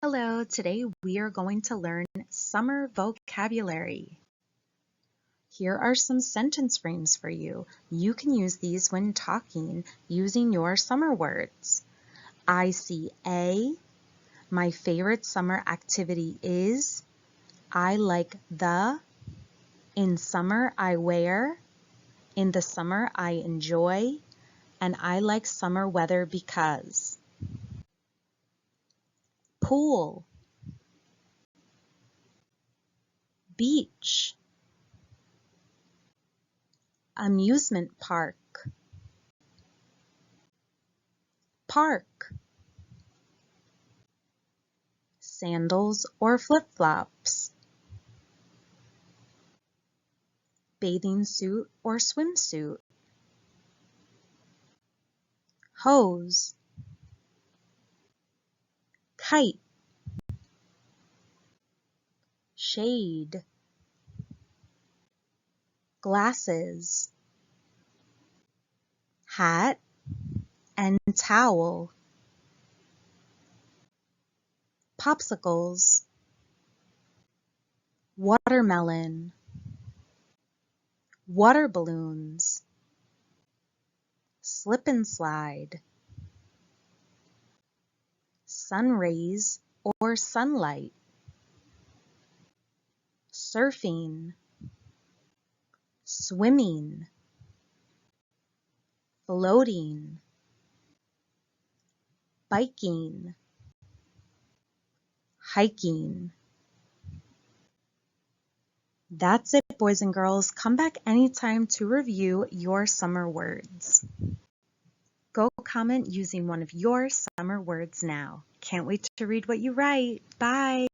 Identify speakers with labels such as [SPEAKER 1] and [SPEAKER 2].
[SPEAKER 1] Hello, today we are going to learn summer vocabulary. Here are some sentence frames for you. You can use these when talking using your summer words. I see a. My favorite summer activity is. I like the. In summer I wear. In the summer I enjoy. And I like summer weather because. Pool. Beach. Amusement park. Park. Sandals or flip-flops. Bathing suit or swimsuit. Hose. Kite. Shade. Glasses. Hat and towel. Popsicles. Watermelon. Water balloons. Slip and slide. Sun rays or sunlight. Surfing. Swimming. Floating. Biking. Hiking. That's it, boys and girls. Come back anytime to review your summer words. Go comment using one of your summer words now. Can't wait to read what you write. Bye.